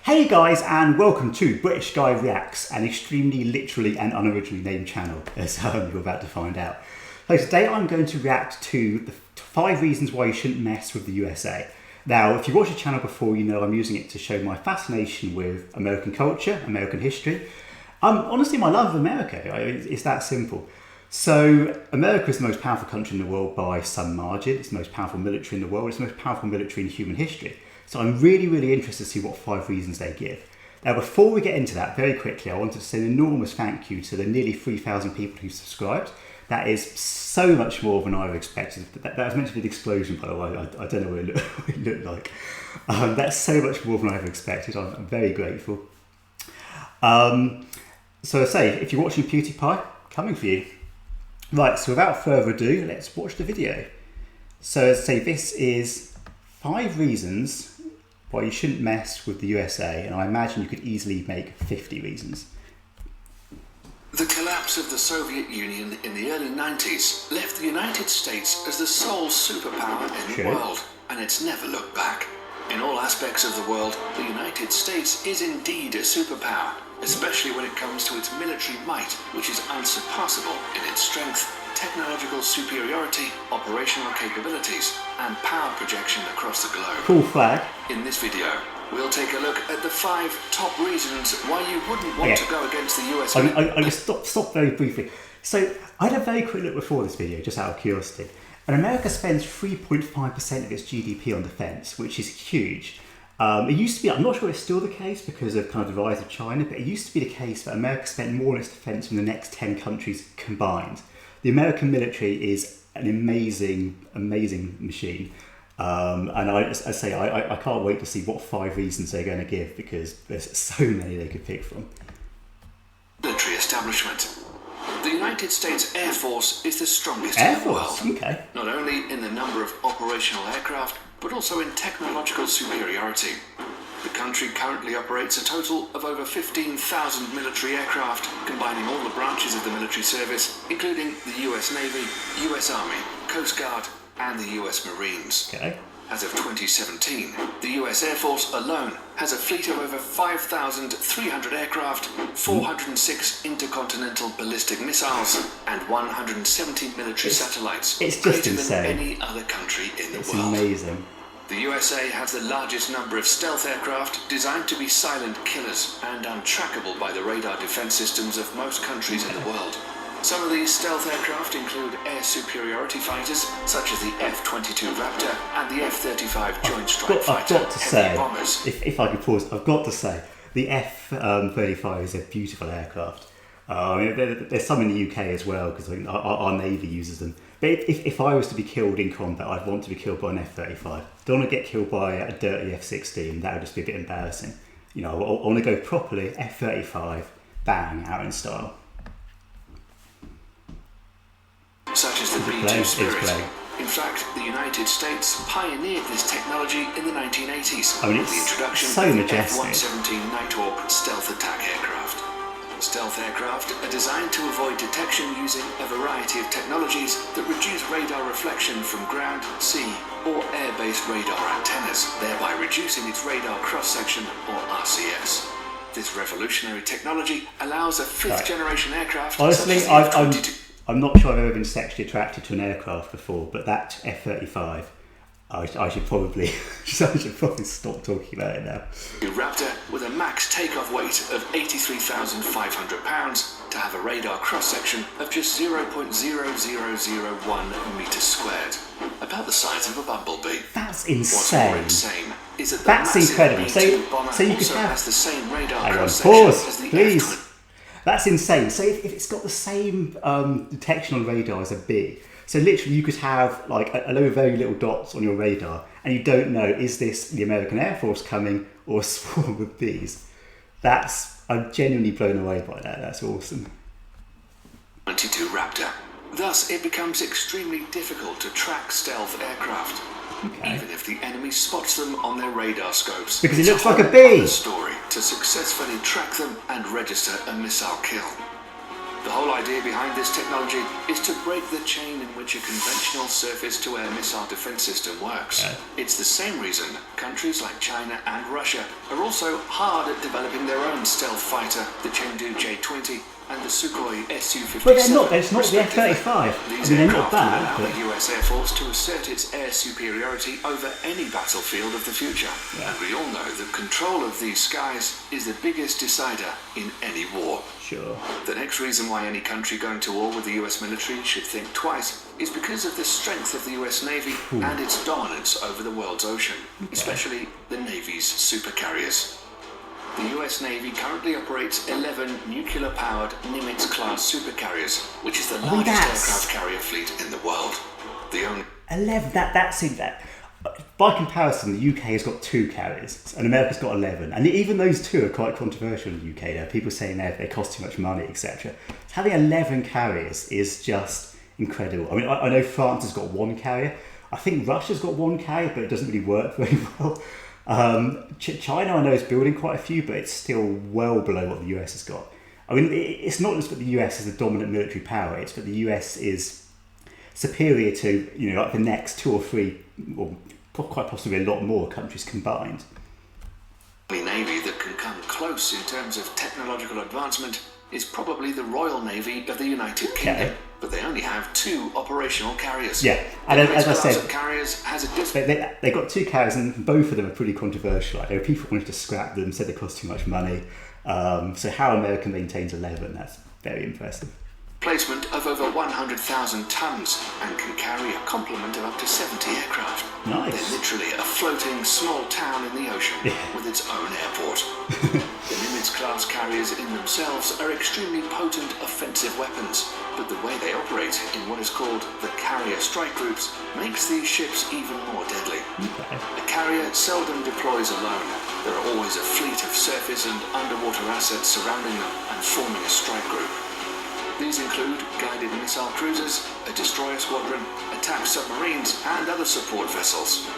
Hey guys, and welcome to British Guy Reacts, an extremely literally and unoriginally named channel, as you're about to find out. So today I'm going to react to the 5 reasons why you shouldn't mess with the USA. Now, if you've watched the channel before, you know I'm using it to show my fascination with American culture, American history. Honestly, my love of America, it's that simple. So, America is the most powerful country in the world by some margin. It's the most powerful military in the world. It's the most powerful military in human history. So I'm really interested to see what 5 reasons they give. Now, before we get into that, very quickly, I wanted to say an enormous thank you to the nearly 3,000 people who subscribed. That is so much more than I expected. That was meant to be an explosion, by the way. I don't know what it looked like. That's so much more than I ever expected. I'm very grateful. So I say, if you're watching PewDiePie, coming for you. Right, so without further ado, let's watch the video. So as I say, this is 5 reasons why you shouldn't mess with the USA, and I imagine you could easily make 50 reasons. The collapse of the Soviet Union in the early 90s left the United States as the sole superpower in the world, and it's never looked back. In all aspects of the world, the United States is indeed a superpower, especially when it comes to its military might, which is unsurpassable in its strength, technological superiority, operational capabilities, and power projection across the globe. Cool flag. In this video, we'll take a look at the 5 top reasons why you wouldn't want to go against the US. I just stop very briefly. So I had a very quick look before this video, just out of curiosity. And America spends 3.5% of its GDP on defence, which is huge. It used to be, I'm not sure it's still the case because of kind of the rise of China, but it used to be the case that America spent more on its defence than the next 10 countries combined. The American military is an amazing machine. And I can't wait to see what 5 reasons they're going to give, because there's so many they could pick from. Military establishment. The United States Air Force is the strongest in the world. Okay. Not only in the number of operational aircraft, but also in technological superiority. The country currently operates a total of over 15,000 military aircraft, combining all the branches of the military service, including the US Navy, US Army, Coast Guard, and the US Marines. Okay. As of 2017, the US Air Force alone has a fleet of over 5,300 aircraft, 406 intercontinental ballistic missiles, and 170 military satellites. It's just insane. Than any other country in the world. It's amazing. The USA has the largest number of stealth aircraft designed to be silent killers and untrackable by the radar defense systems of most countries in the world. Some of these stealth aircraft include air superiority fighters, such as the F-22 Raptor and the F-35 Joint Strike Fighter. I've got to say, if I could pause, I've got to say, the F-35 is a beautiful aircraft. There's some in the UK as well, because our Navy uses them. But if I was to be killed in combat, I'd want to be killed by an F-35. Don't want to get killed by a dirty F-16, that would just be a bit embarrassing. You know, I want to go properly, F-35, bang, out in style. Such as the B-2 Spirit. In fact, the United States pioneered this technology in the 1980s with the introduction of the F-117 Nighthawk stealth attack aircraft. Stealth aircraft are designed to avoid detection using a variety of technologies that reduce radar reflection from ground, sea, or air-based radar antennas, thereby reducing its radar cross-section, or RCS. This revolutionary technology allows a 5th-generation aircraft. Honestly, I'm not sure I've ever been sexually attracted to an aircraft before, but that F-35, I should probably stop talking about it now. The Raptor, with a max takeoff weight of 83,500 pounds, to have a radar cross-section of just 0.0001 meters squared, about the size of a bumblebee. That's insane. What's more insane is that that's incredible. So you could have has the same radar cross-section as the please. F-22. That's insane. So if it's got the same detection on radar as a bee, so literally you could have like a load of very little dots on your radar, and you don't know, is this the American Air Force coming or a swarm of bees? I'm genuinely blown away by that. That's awesome. 22 Raptor. Thus, it becomes extremely difficult to track stealth aircraft. Okay. Even if the enemy spots them on their radar scopes. Because it looks like a bee. Story to successfully track them and register a missile kill. The whole idea behind this technology is to break the chain in which a conventional surface-to-air missile defense system works. Yeah. It's the same reason countries like China and Russia are also hard at developing their own stealth fighter, the Chengdu J-20 and the Sukhoi Su-57. But they're not. It's not the F-35. These they're not aircraft bad. will allow But... the US Air Force to assert its air superiority over any battlefield of the future. Yeah. And we all know that control of these skies is the biggest decider in any war. Sure. The next reason why any country going to war with the US military should think twice is because of the strength of the US Navy and its dominance over the world's ocean, especially the Navy's supercarriers. The US Navy currently operates 11 nuclear-powered Nimitz-class supercarriers, which is the largest aircraft carrier fleet in the world. The only 11. That's in that. By comparison, the UK has got 2 carriers, and America's got 11. And even those 2 are quite controversial in the UK. There are people saying they cost too much money, etc. Having 11 carriers is just incredible. I mean, I know France has got 1 carrier. I think Russia's got 1 carrier, but it doesn't really work very well. China, I know, is building quite a few, but it's still well below what the US has got. I mean, it's not just that the US is a dominant military power, it's that the US is superior to, like the next 2 or 3, or quite possibly a lot more countries combined. The Navy that can come close in terms of technological advancement is probably the Royal Navy of the United Kingdom, but they only have 2 operational carriers. Yeah, and as I said, carriers has a they've got 2 carriers, and both of them are pretty controversial. Like, there were people who wanted to scrap them, said they cost too much money. So how America maintains 11, that's very impressive. Placement of over 100,000 tons and can carry a complement of up to 70 aircraft. Nice. They're literally a floating small town in the ocean with its own airport. The Nimitz-class carriers in themselves are extremely potent offensive weapons, but the way they operate in what is called the carrier strike groups makes these ships even more deadly. Okay. A carrier seldom deploys alone. There are always a fleet of surface and underwater assets surrounding them and forming a strike group. These include guided missile cruisers, a destroyer squadron, attack submarines, and other support vessels.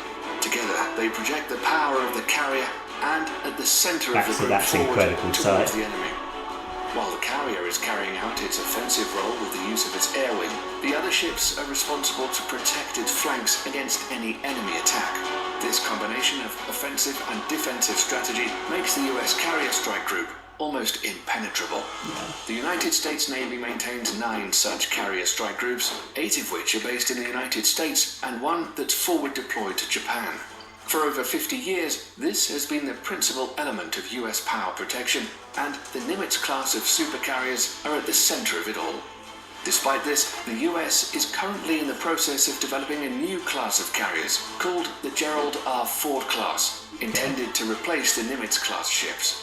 Together, they project the power of the carrier and at the centre of the group forward towards the enemy. While the carrier is carrying out its offensive role with the use of its air wing, the other ships are responsible to protect its flanks against any enemy attack. This combination of offensive and defensive strategy makes the US Carrier Strike Group almost impenetrable. The United States Navy maintains 9 such carrier strike groups, 8 of which are based in the United States and 1 that's forward deployed to Japan. For over 50 years, this has been the principal element of US power protection, and the Nimitz class of supercarriers are at the center of it all. Despite this, the US is currently in the process of developing a new class of carriers called the Gerald R. Ford class, intended to replace the Nimitz class ships.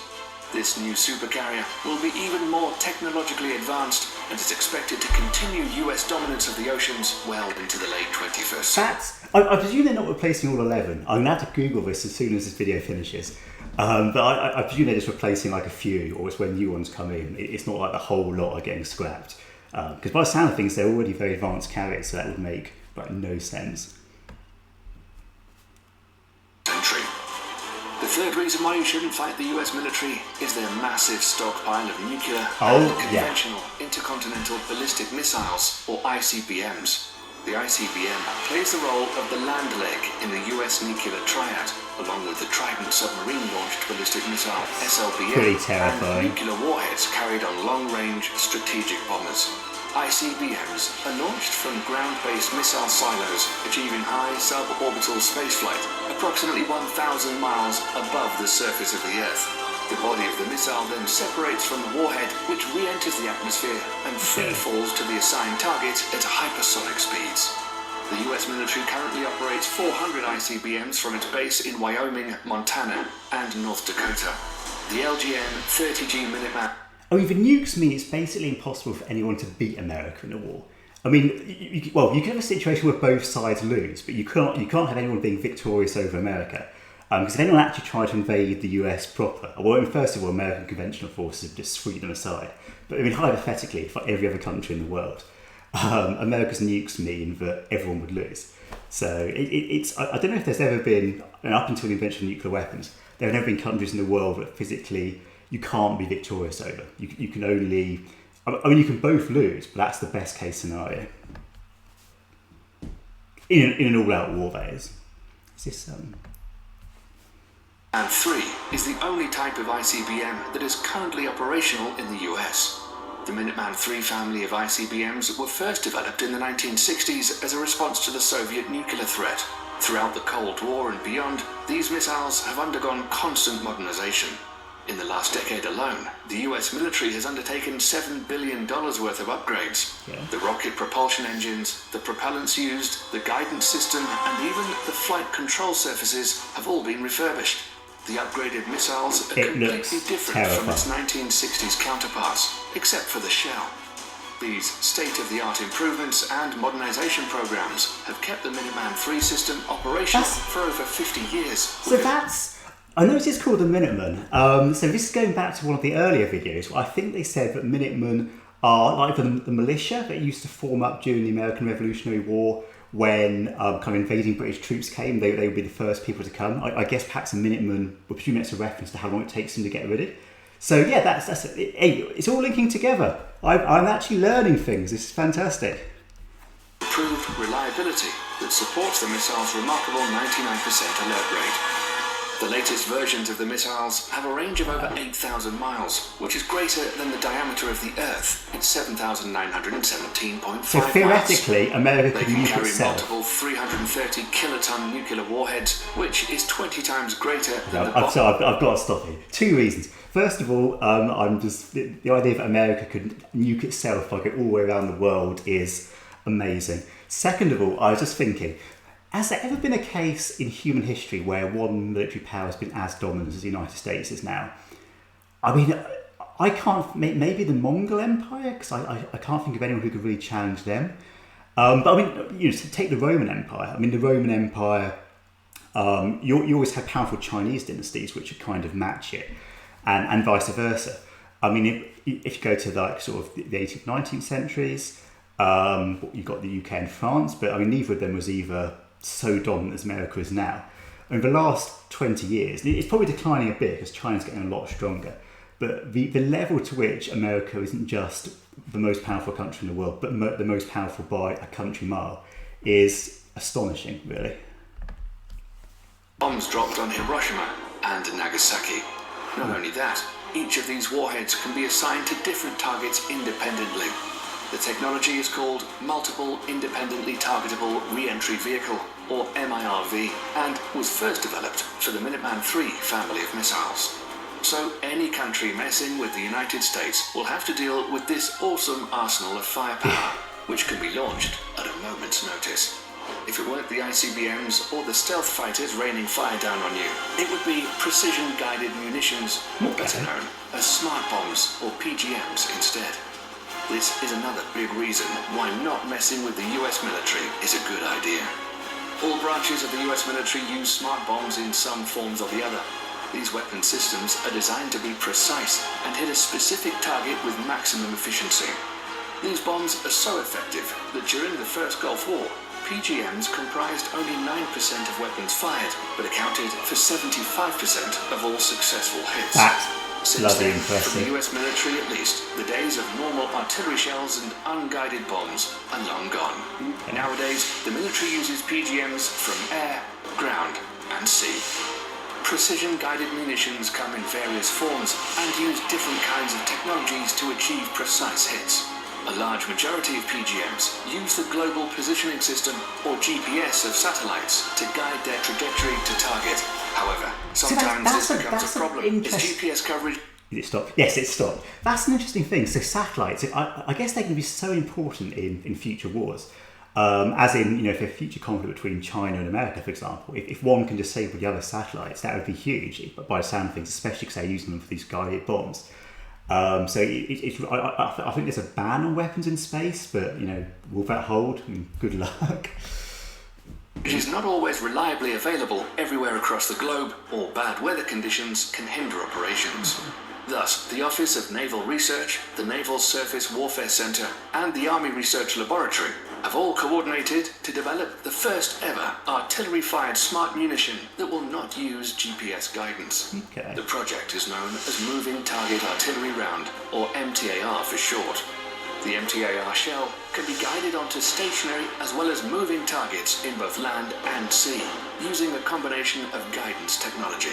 This new supercarrier will be even more technologically advanced and is expected to continue US dominance of the oceans well into the late 21st. I presume they're not replacing all 11. I'm going to have to Google this as soon as this video finishes. But I presume they're just replacing like a few, or it's when new ones come in. It's not like the whole lot are getting scrapped. Because by the sound of things, they're already very advanced carriers, so that would make no sense. The third reason why you shouldn't fight the US military is their massive stockpile of nuclear and conventional intercontinental ballistic missiles, or ICBMs. The ICBM plays the role of the land leg in the US nuclear triad, along with the Trident submarine-launched ballistic missile, SLBM, pretty terrifying, and nuclear warheads carried on long-range strategic bombers. ICBMs are launched from ground-based missile silos, achieving high suborbital spaceflight, approximately 1,000 miles above the surface of the Earth. The body of the missile then separates from the warhead, which re-enters the atmosphere and free falls to the assigned target at hypersonic speeds. The US military currently operates 400 ICBMs from its base in Wyoming, Montana, and North Dakota. The LGM-30G Minuteman. I mean, the nukes mean it's basically impossible for anyone to beat America in a war. I mean, you can have a situation where both sides lose, but you can't have anyone being victorious over America. Because if anyone actually tried to invade the US proper, well, first of all, American conventional forces would just sweep them aside. But I mean, hypothetically, for every other country in the world, America's nukes mean that everyone would lose. So I don't know if there's ever been, up until the invention of nuclear weapons, there have never been countries in the world that physically you can't be victorious over. You can only I mean, you can both lose, but that's the best case scenario. In an all-out war, that is. Is this And 3 is the only type of ICBM that is currently operational in the US. The Minuteman III family of ICBMs were first developed in the 1960s as a response to the Soviet nuclear threat. Throughout the Cold War and beyond, these missiles have undergone constant modernization. In the last decade alone, the US military has undertaken $7 billion worth of upgrades. Yeah. The rocket propulsion engines, the propellants used, the guidance system, and even the flight control surfaces have all been refurbished. The upgraded missiles are completely different from its 1960s counterparts, except for the shell. These state-of-the-art improvements and modernization programs have kept the Minuteman III system operational for over 50 years. So I noticed it's called the Minuteman. So this is going back to one of the earlier videos where I think they said that Minutemen are like the militia that used to form up during the American Revolutionary War. When kind of invading British troops came, they would be the first people to come. I guess perhaps a Minuteman, we're presuming it's a reference to how long it takes them to get ready. So yeah, that's it. It's all linking together. I'm actually learning things. This is fantastic. Improved reliability that supports the missile's remarkable 99% alert rate. The latest versions of the missiles have a range of over 8,000 miles, which is greater than the diameter of the Earth at 7,917.5 miles. So theoretically, America could nuke carry itself. multiple 330 kiloton nuclear warheads, which is 20 times greater than the I've got to stop here. 2 reasons. First of all, I'm just the idea that America could nuke itself, like all the way around the world, is amazing. Second of all, I was just thinking, has there ever been a case in human history where one military power has been as dominant as the United States is now? I mean, I can't, maybe the Mongol Empire, because I can't think of anyone who could really challenge them. But I mean, take the Roman Empire. I mean, the Roman Empire, you always had powerful Chinese dynasties which would kind of match it, and vice versa. I mean, if you go to like sort of the 18th, 19th centuries, you've got the UK and France, but I mean, neither of them was either so dominant as America is now. Over the last 20 years, it's probably declining a bit because China's getting a lot stronger, but the level to which America isn't just the most powerful country in the world, but the most powerful by a country mile is astonishing, really. Bombs dropped on Hiroshima and Nagasaki. Not only that, each of these warheads can be assigned to different targets independently. The technology is called Multiple Independently Targetable Re-Entry Vehicle, or MIRV, and was first developed for the Minuteman III family of missiles. So any country messing with the United States will have to deal with this awesome arsenal of firepower, which can be launched at a moment's notice. If it weren't the ICBMs or the stealth fighters raining fire down on you, it would be precision-guided munitions, or better known as smart bombs or PGMs instead. This is another big reason why not messing with the US military is a good idea. All branches of the US military use smart bombs in some forms or the other. These weapon systems are designed to be precise and hit a specific target with maximum efficiency. These bombs are so effective that during the First Gulf War, PGMs comprised only 9% of weapons fired, but accounted for 75% of all successful hits. Since then, for the US military at least, the days of normal artillery shells and unguided bombs are long gone. Nowadays, the military uses PGMs from air, ground, and sea. Precision-guided munitions come in various forms and use different kinds of technologies to achieve precise hits. A large majority of PGMs use the Global Positioning System, or GPS, of satellites to guide their trajectory to target. However, sometimes this becomes a problem. Is GPS coverage... Did it stop? Yes, it stopped. That's an interesting thing. So satellites, I guess they're going to be so important in future wars. As in, if a future conflict between China and America, for example, if one can disable the other satellites, that would be huge, by the sound of things, especially because they're using them for these guided bombs. I think there's a ban on weapons in space, but will that hold? Good luck. It is not always reliably available everywhere across the globe, or bad weather conditions can hinder operations. Thus, the Office of Naval Research, the Naval Surface Warfare Center, and the Army Research Laboratory have all coordinated to develop the first ever artillery-fired smart munition that will not use GPS guidance. Okay. The project is known as Moving Target Artillery Round, or MTAR for short. The MTAR shell can be guided onto stationary as well as moving targets in both land and sea, using a combination of guidance technology.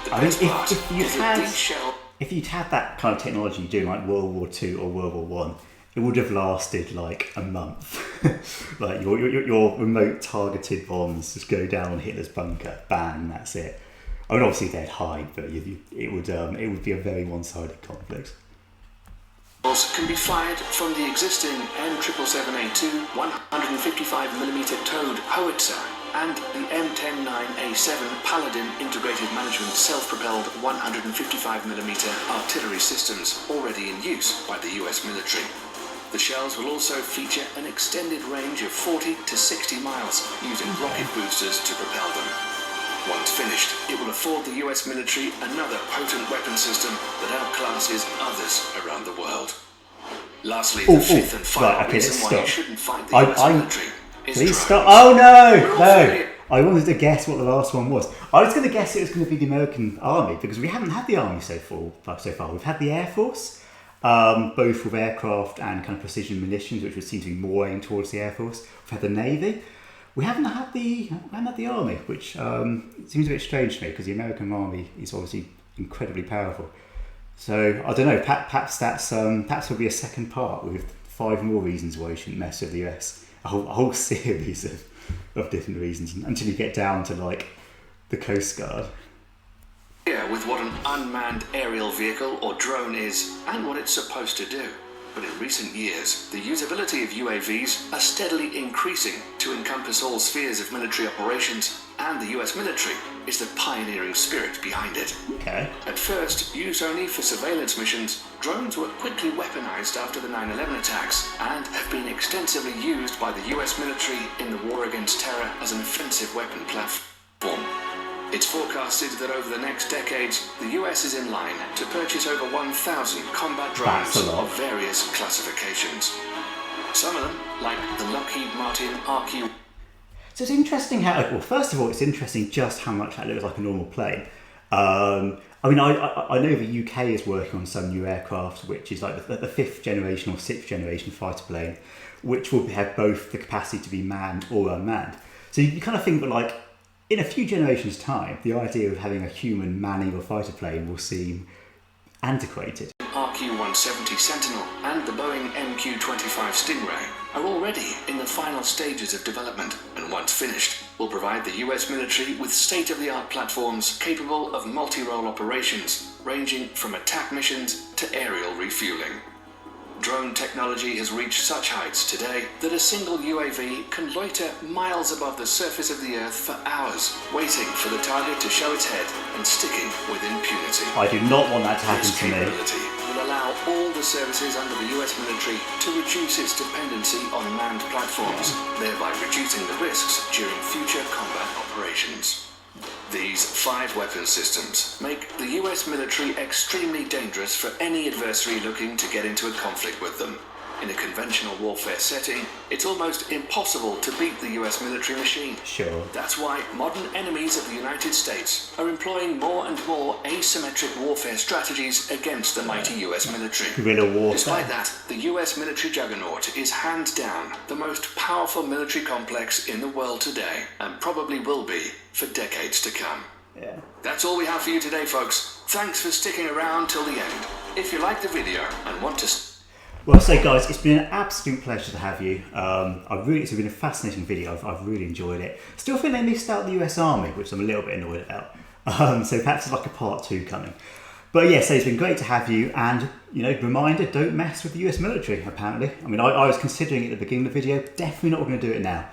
The best part is that these shells... If you'd had that kind of technology during like World War II or World War One, it would have lasted like a month. Like your remote targeted bombs just go down on Hitler's bunker, bang, that's it. I mean, obviously they'd hide, but it would be a very one-sided conflict. Can be fired from the existing M777A2 155mm towed howitzer and the M109A7 Paladin integrated management self-propelled 155mm artillery systems already in use by the US military. The shells will also feature an extended range of 40 to 60 miles using rocket boosters to propel them. Once finished, it will afford the US military another potent weapon system that outclasses others around the world. Lastly, the fifth and final reason why you shouldn't fight the US military is please drones. stop. Oh no! I wanted to guess what the last one was. I was going to guess it was going to be the American Army, because we haven't had the Army so far. We've had the Air Force, both with aircraft and kind of precision munitions, which would seem to be more aimed towards the Air Force. We've had the Navy. We haven't had the Army, which seems a bit strange to me, because the American Army is obviously incredibly powerful. So I don't know. Perhaps will be a second part with 5 more reasons why you shouldn't mess with the US. A whole series of different reasons until you get down to like the Coast Guard. Yeah, with what an unmanned aerial vehicle or drone is and what it's supposed to do. But in recent years, the usability of UAVs are steadily increasing to encompass all spheres of military operations, and the US military is the pioneering spirit behind it. Okay. At first, used only for surveillance missions, drones were quickly weaponized after the 9/11 attacks and have been extensively used by the US military in the war against terror as an offensive weapon platform. It's forecasted that over the next decades, the US is in line to purchase over 1,000 combat drones of various classifications. Some of them, like the Lockheed Martin RQ. So it's interesting how, well, first of all, it's interesting just how much that looks like a normal plane. I mean, I know the UK is working on some new aircraft, which is like the 5th generation or 6th generation fighter plane, which will have both the capacity to be manned or unmanned. So you kind of think that, like, in a few generations' time, the idea of having a human manning a fighter plane will seem antiquated. RQ-170 Sentinel and the Boeing MQ-25 Stingray are already in the final stages of development, and once finished, will provide the US military with state-of-the-art platforms capable of multi-role operations, ranging from attack missions to aerial refueling. Drone technology has reached such heights today that a single UAV can loiter miles above the surface of the Earth for hours, waiting for the target to show its head and sticking with impunity. I do not want that to happen This to me. capability will allow all the services under the US military to reduce its dependency on manned platforms, thereby reducing the risks during future combat operations. These 5 weapon systems make the US military extremely dangerous for any adversary looking to get into a conflict with them. In a conventional warfare setting, it's almost impossible to beat the US military machine. Sure. That's why modern enemies of the United States are employing more and more asymmetric warfare strategies against the mighty US military. Guerrilla warfare. Despite that, the US military juggernaut is hands down the most powerful military complex in the world today, and probably will be for decades to come. Yeah. That's all we have for you today, folks. Thanks for sticking around till the end. If you like the video and want to... Well, so guys, it's been an absolute pleasure to have you. It's been a fascinating video. I've really enjoyed it. Still think they missed out the US Army, which I'm a little bit annoyed about. So perhaps it's like a part 2 coming. But yeah, so it's been great to have you. And, you know, reminder, don't mess with the US military, apparently. I mean, I was considering it at the beginning of the video. Definitely not going to do it now.